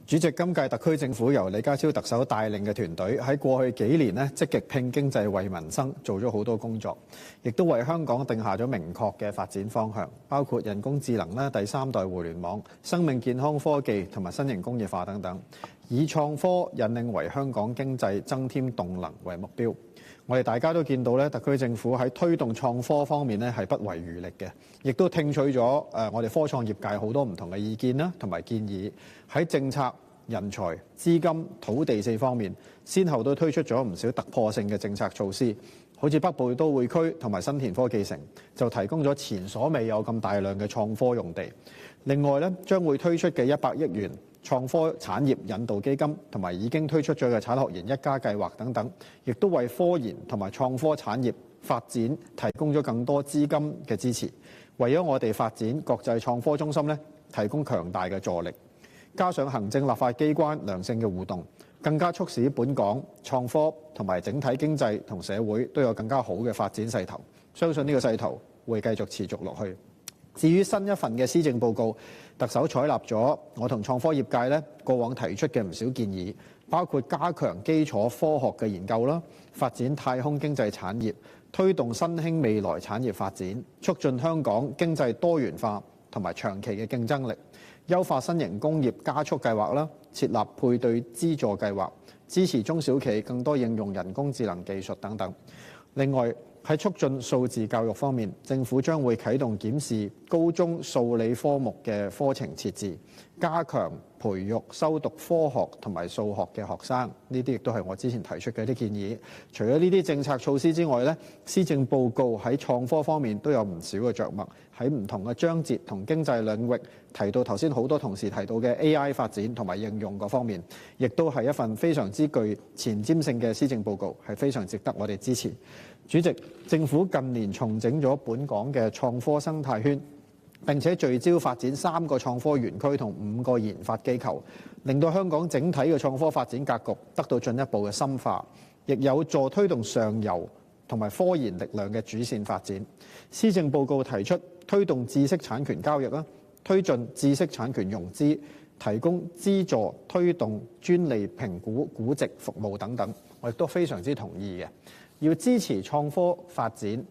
主席，今屆特區政府由李家超特首帶領嘅團隊喺過去幾年積極拼經濟為民生，做咗好多工作，亦都為香港定下咗明確嘅發展方向，包括人工智能、第3代互聯網、生命健康科技同埋新型工業化等等，以創科引領為香港經濟增添動能為目標。我哋大家都見到特區政府喺推動創科方面係不遺餘力嘅，亦都聽取咗我哋科創業界好多唔同嘅意見啦，同埋建議喺政策、人才、資金、土地4方面，先後都推出咗唔少突破性嘅政策措施，好似北部都會區同埋新田科技城就提供咗前所未有咁大量嘅創科用地。另外將會推出嘅100億元創科產業引導基金同埋已經推出咗嘅產學研1家計劃等等，亦都為科研同埋創科產業發展提供咗更多資金嘅支持，為咗我哋發展國際創科中心提供強大嘅助力。加上行政立法機關良性嘅互動，更加促使本港創科同埋整體經濟同社會都有更加好嘅發展勢頭。相信呢個勢頭會繼續持續落去。至於新一份嘅施政報告，特首採納咗我同創科業界過往提出嘅唔少建議，包括加強基礎科學嘅研究啦，發展太空經濟產業，推動新興未來產業發展，促進香港經濟多元化同埋長期嘅競爭力，優化新型工業加速計劃啦，設立配對資助計劃，支持中小企更多應用人工智能技術等等。另外喺促進數字教育方面，政府將會啟動檢視高中數理科目嘅課程設置，加強培育修讀科學同埋數學嘅學生。呢啲亦都係我之前提出嘅一啲建議。除咗呢啲政策措施之外施政報告喺創科方面都有唔少嘅着墨，喺唔同嘅章節同經濟領域提到頭先好多同事提到嘅 AI 發展同埋應用嗰方面，亦都係一份非常之具前瞻性嘅施政報告，係非常值得我哋支持。主席，政府近年重整咗本港嘅創科生態圈，並且聚焦發展3個創科園區同5個研發機構，令到香港整體嘅創科發展格局得到進一步嘅深化，亦有助推動上游同埋科研力量嘅主線發展。施政報告提出推動知識產權交易啦，推進知識產權融資，提供資助推動專利評估估值服務等等，我亦都非常之同意嘅。要支持創科發展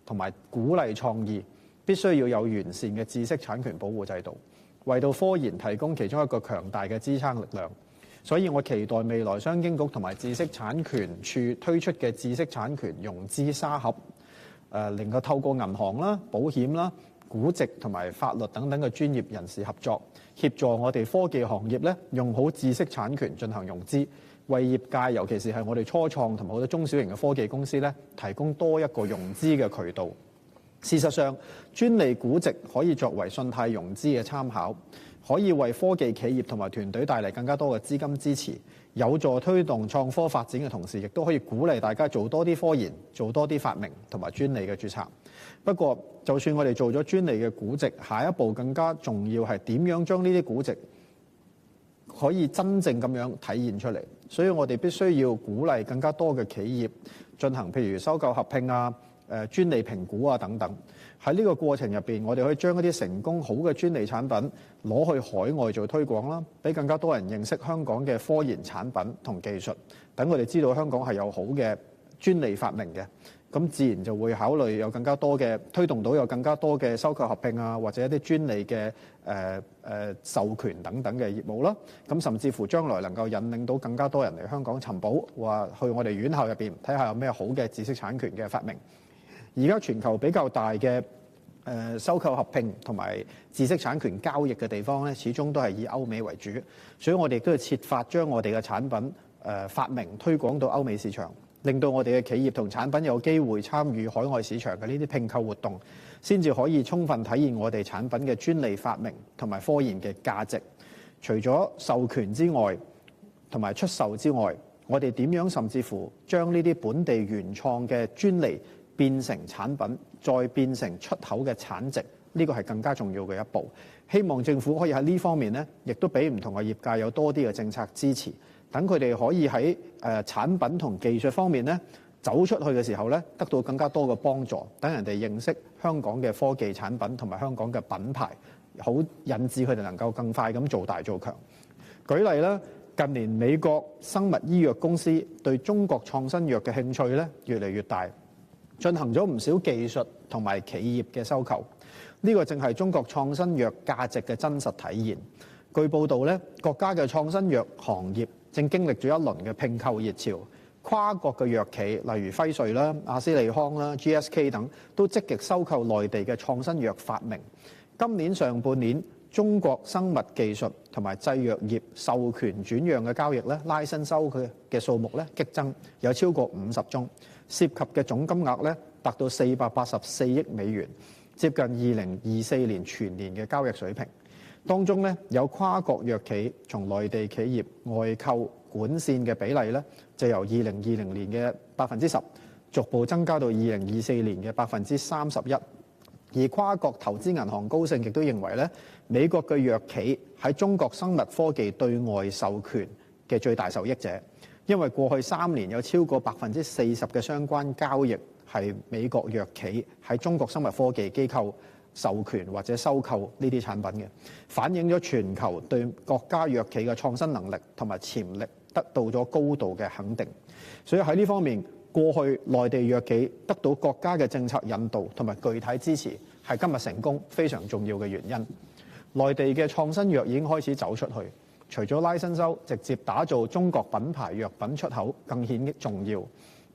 同埋鼓勵創意，必須要有完善嘅知識產權保護制度，為到科研提供其中一個強大嘅支撐力量。所以我期待未來商經局同埋知識產權處推出嘅知識產權融資沙盒，能夠透過銀行啦、保險啦、估值同埋法律等等嘅專業人士合作，協助我哋科技行業用好知識產權進行融資，為業界尤其是係我哋初創同埋好多中小型嘅科技公司提供多一個融資嘅渠道。事實上，專利估值可以作為信貸融資嘅參考，可以為科技企業同埋團隊帶嚟更加多嘅資金支持，有助推動創科發展嘅同時，亦都可以鼓勵大家做多啲科研，做多啲發明同埋專利嘅註冊。不過，就算我哋做咗專利嘅估值，下一步更加重要係點樣將呢啲估值可以真正咁樣體現出嚟。所以我哋必須要鼓勵更加多嘅企業進行譬如收購合併啊、專利評估啊等等。喺呢個過程入邊，我哋可以將一啲成功好嘅專利產品攞去海外做推廣啦，俾更加多人認識香港嘅科研產品同技術，等我哋知道香港係有好嘅專利發明嘅。咁自然就會考慮有更加多嘅推動到有更加多嘅收購合併啊，或者一啲專利嘅授權等等嘅業務啦。咁甚至乎將來能夠引領到更加多人嚟香港尋寶，話去我哋院校入邊睇下有咩好嘅知識產權嘅發明。而家全球比較大嘅收購合併同埋知識產權交易嘅地方始終都係以歐美為主，所以我哋亦都要設法將我哋嘅產品發明推廣到歐美市場，令到我哋嘅企業同產品有機會參與海外市場嘅呢啲併購活動，先至可以充分體現我哋產品嘅專利發明同埋科研嘅價值。除咗授權之外，同埋出售之外，我哋點樣甚至乎將呢啲本地原創嘅專利變成產品，再變成出口嘅產值，呢個係更加重要嘅一步。希望政府可以喺呢方面亦都俾唔同嘅業界有多啲嘅政策支持，等佢哋可以喺產品同技術方面走出去嘅時候得到更加多嘅幫助，等人哋認識香港嘅科技產品同埋香港嘅品牌，好引致佢哋能夠更快咁做大做強。舉例啦，近年美國生物醫藥公司對中國創新藥嘅興趣咧越嚟越大，進行咗唔少技術同埋企業嘅收購。呢個正係中國創新藥價值嘅真實體現。據報道咧，國家嘅創新藥行業正經歷咗一輪嘅併購熱潮，跨國嘅藥企，例如輝瑞啦、阿斯利康啦、GSK 等，都積極收購內地嘅創新藥發明。今年上半年，中國生物技術同埋製藥業授權轉讓嘅交易咧，拉新收嘅數目咧激增，有超過50宗，涉及嘅總金額咧達到484億美元，接近2024年全年嘅交易水平。當中咧有跨國藥企從內地企業外購管線嘅比例咧，就由2020年嘅10%逐步增加到2024年嘅31%。而跨國投資銀行高盛亦都認為咧，美國嘅藥企喺中國生物科技對外授權嘅最大受益者，因為過去3年有超過40%嘅相關交易係美國藥企喺中國生物科技機構授權或者收購呢啲產品嘅，反映咗全球對國家藥企嘅創新能力同埋潛力得到咗高度嘅肯定。所以喺呢方面，過去內地藥企得到國家嘅政策引導同埋具體支持，係今日成功非常重要嘅原因。內地嘅創新藥已經開始走出去，除咗拉新收，直接打造中國品牌藥品出口更顯重要。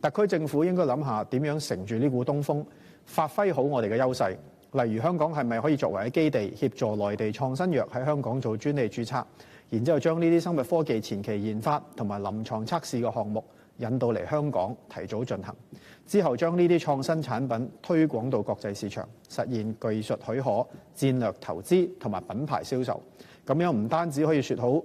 特區政府應該諗下點樣乘住呢股東風，發揮好我哋嘅優勢。例如香港係咪可以作為基地，協助內地創新藥喺香港做專利註冊，然之後將呢啲生物科技前期研發同埋臨床測試嘅項目引導嚟香港提早進行，之後將呢啲創新產品推廣到國際市場，實現技術許可、戰略投資同埋品牌銷售。咁樣唔單止可以説好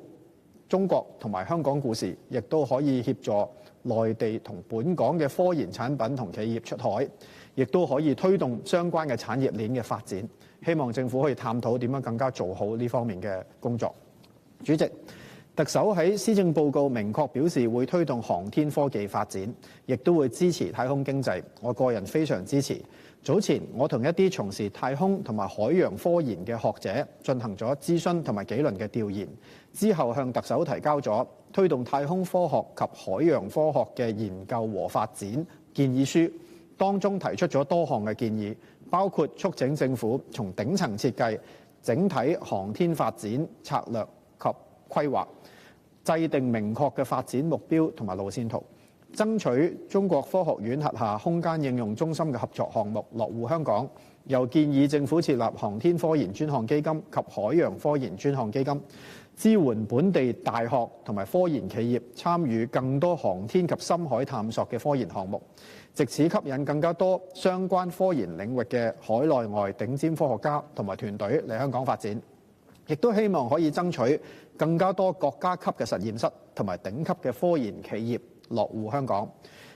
中國同埋香港故事，亦都可以協助內地同本港嘅科研產品同企業出海，亦都可以推動相關嘅產業鏈嘅發展。希望政府可以探討點樣更加做好呢方面嘅工作。主席，特首喺施政報告明確表示會推動航天科技發展，亦都會支持太空經濟。我個人非常支持。早前我同一啲從事太空同埋海洋科研嘅學者進行咗諮詢同埋幾輪嘅調研，之後向特首提交咗推動太空科學及海洋科學嘅研究和發展建議書，當中提出咗多項嘅建議，包括促請政府從頂層設計整體航天發展策略及規劃，制定明確嘅發展目標同埋路線圖，爭取中國科學院轄下空間應用中心嘅合作項目落戶香港。又建議政府設立航天科研專項基金及海洋科研專項基金，支援本地大學同埋科研企業參與更多航天及深海探索嘅科研項目，藉此吸引更加多相關科研領域嘅海內外頂尖科學家同埋團隊嚟香港發展。亦都希望可以爭取更加多國家級嘅實驗室同埋頂級嘅科研企業落戶香港。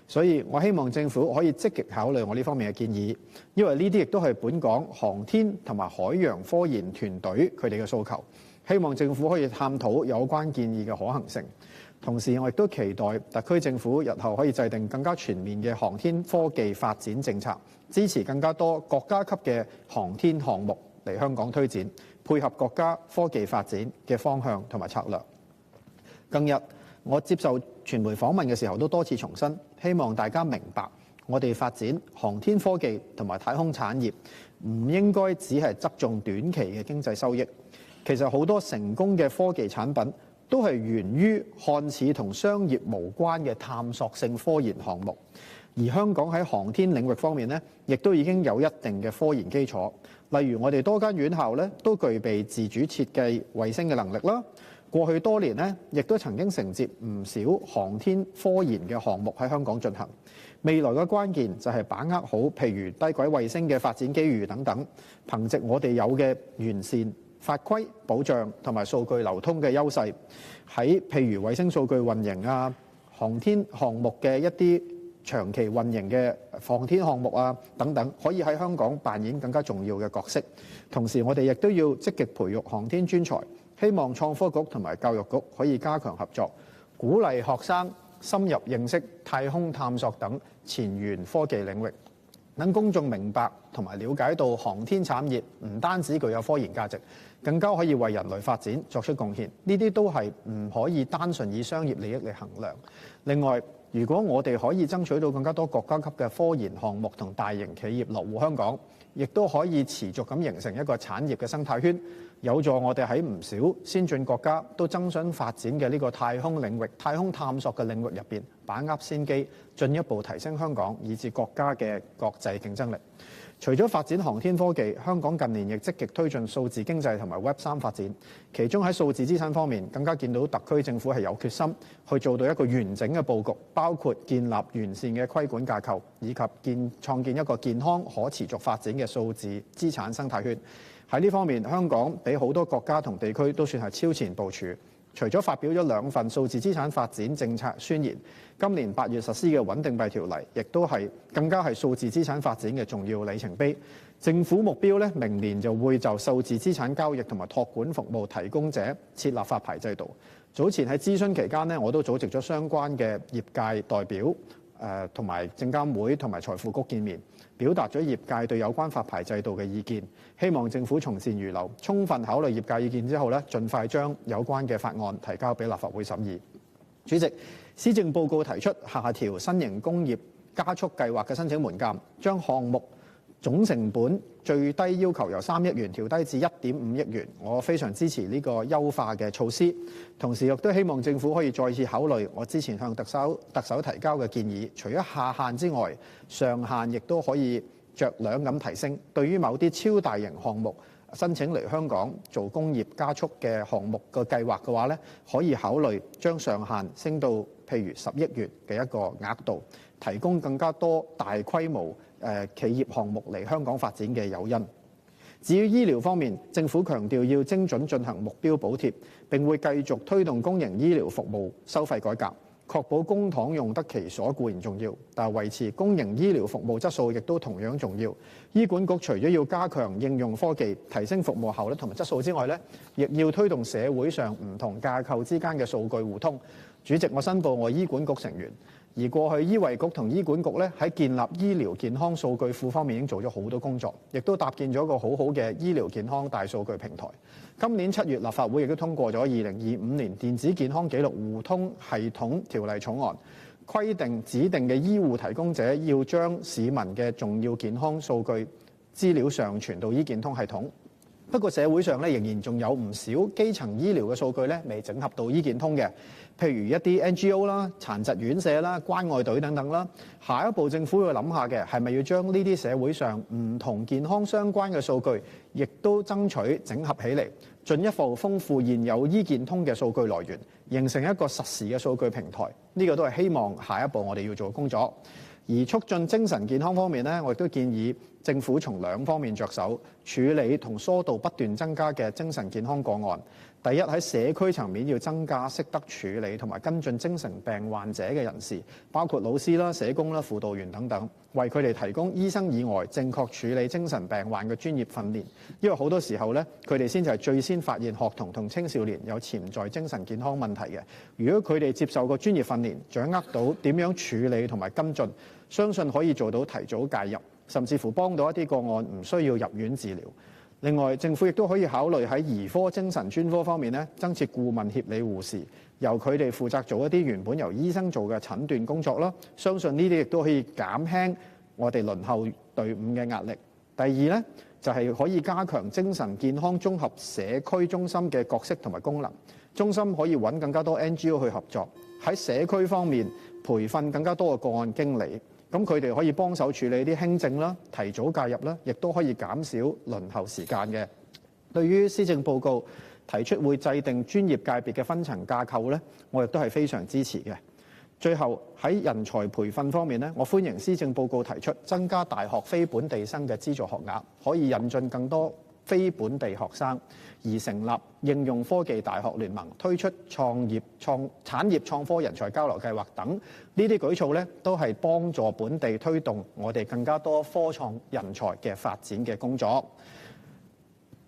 所以我希望政府可以積極考慮我呢方面嘅建議，因為呢啲亦都係本港航天同埋海洋科研團隊佢哋嘅訴求。希望政府可以探討有關建議嘅可行性。同時，我亦都期待特區政府日後可以制定更加全面嘅航天科技發展政策，支持更加多國家級嘅航天項目嚟香港推展，配合國家科技發展嘅方向同埋策略。近日我接受傳媒訪問嘅時候都多次重申，希望大家明白，我哋發展航天科技同埋太空產業唔應該只係側重短期嘅經濟收益。其實好多成功嘅科技產品都係源於看似同商業無關嘅探索性科研項目。而香港喺航天領域方面呢，亦都已經有一定嘅科研基礎。例如我哋多間院校呢都具備自主設計衛星嘅能力啦。過去多年呢，亦都曾經承接唔少航天科研嘅項目喺香港進行。未來嘅關鍵就係把握好譬如低軌衛星嘅發展機遇等等，憑藉我哋有嘅完善法規保障同埋數據流通嘅優勢，喺譬如衛星數據運營啊、航天項目嘅一啲長期運營嘅航天項目啊等等，可以喺香港扮演更加重要嘅角色。同時，我哋亦都要積極培育航天專才，希望創科局同埋教育局可以加強合作，鼓勵學生深入認識太空探索等前沿科技領域。等公眾明白同埋了解到航天產業唔單止具有科研價值，更加可以為人類發展作出貢獻。呢啲都係唔可以單純以商業利益嚟衡量。另外，如果我哋可以爭取到更加多國家級嘅科研項目同大型企業落戶香港，亦都可以持續咁形成一個產業嘅生態圈，有助我哋喺唔少先進國家都爭相發展嘅呢個太空領域、太空探索嘅領域入邊，把握先機，進一步提升香港以至國家嘅國際競爭力。除咗發展航天科技，香港近年亦積極推進數字經濟同埋 Web3 發展。其中喺數字資產方面，更加見到特區政府係有決心去做到一個完整嘅佈局，包括建立完善嘅規管架構，以及創建一個健康可持續發展嘅數字資產生態圈。喺呢方面，香港比好多國家同地區都算係超前部署。除咗發表咗2份數字資產發展政策宣言，今年8月實施嘅穩定幣條例，亦都係更加係數字資產發展嘅重要里程碑。政府目標咧，明年就會就數字資產交易同埋託管服務提供者設立發牌制度。早前喺諮詢期間呢，我都組織咗相關嘅業界代表，同埋證監會同埋財富局見面，表達咗業界對有關發牌制度嘅意見，希望政府從善如流，充分考慮業界意見之後咧，盡快將有關嘅法案提交俾立法會審議。主席，施政報告提出下調新型工業加速計劃嘅申請門檻，將項目總成本最低要求由3億元調低至1.5億元，我非常支持呢個優化嘅措施。同時亦都希望政府可以再次考慮我之前向特首提交嘅建議，除咗下限之外，上限亦都可以酌量咁提升。對於某啲超大型項目申請嚟香港做工業加速嘅項目嘅計劃嘅話咧，可以考慮將上限升到譬如10億元嘅一個額度，提供更加多大規模企業項目嚟香港發展嘅誘因。至於醫療方面，政府強調要精準進行目標補貼，並會繼續推動公營醫療服務收費改革，確保公帑用得其所固然重要，但係維持公營醫療服務質素亦都同樣重要。醫管局除咗要加強應用科技，提升服務效率同埋質素之外咧，亦要推動社會上唔同架構之間嘅數據互通。主席，我申報我係醫管局成員。而過去醫衛局同醫管局咧喺建立醫療健康數據庫方面已經做咗好多工作，亦都搭建咗一個好好嘅醫療健康大數據平台。今年7月，立法會亦都通過咗2025年電子健康記錄互通系統條例草案，規定指定嘅醫護提供者要將市民嘅重要健康數據資料上傳到醫健通系統。不過社會上咧仍然仲有唔少基層醫療嘅數據咧未整合到醫健通嘅，譬如一啲 NGO 啦、殘疾院舍啦、關愛隊等等啦。下一步政府要諗下嘅係咪要將呢啲社會上唔同健康相關嘅數據，亦都爭取整合起嚟，進一步豐富現有醫健通嘅數據來源，形成一個實時嘅數據平台。呢個都係希望下一步我哋要做嘅工作。而促進精神健康方面呢，我亦都建議政府從2方面着手，處理同疏導不斷增加嘅精神健康個案。第一，喺社區層面要增加識得處理同埋跟進精神病患者嘅人士，包括老師啦、社工啦、輔導員等等，為佢哋提供醫生以外正確處理精神病患嘅專業訓練。因為好多時候咧，佢哋先至係最先發現學童同青少年有潛在精神健康問題嘅。如果佢哋接受過專業訓練，掌握到點樣處理同埋跟進，相信可以做到提早介入，甚至乎幫到一啲個案唔需要入院治療。另外，政府亦都可以考慮喺兒科精神專科方面咧，增設顧問協理護士，由佢哋負責做一啲原本由醫生做嘅診斷工作啦。相信呢啲亦都可以減輕我哋輪候隊伍嘅壓力。第二咧，就係可以加強精神健康綜合社區中心嘅角色同埋功能。中心可以揾更加多 NGO 去合作，喺社區方面培訓更加多嘅個案經理。咁佢哋可以幫手處理啲輕症啦，提早介入啦，亦都可以減少輪候時間嘅。對於施政報告提出會制定專業界別嘅分層架構咧，我亦都係非常支持嘅。最後喺人才培訓方面咧，我歡迎施政報告提出增加大學非本地生嘅資助學額，可以引進更多非本地學生，而成立應用科技大學聯盟，推出產業創科人才交流計劃等，呢啲舉措咧都係幫助本地推動我哋更加多科創人才嘅發展嘅工作。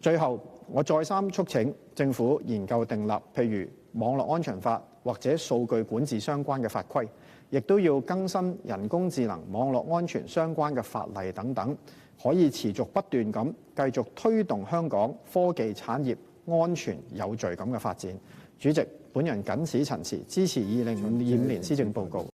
最後，我再三促請政府研究訂立譬如網絡安全法或者數據管治相關嘅法規，亦都要更新人工智能、網絡安全相關嘅法例等等，可以持續不斷咁繼續推動香港科技產業安全有序咁嘅發展。主席，本人謹此陳辭，支持2025年施政報告。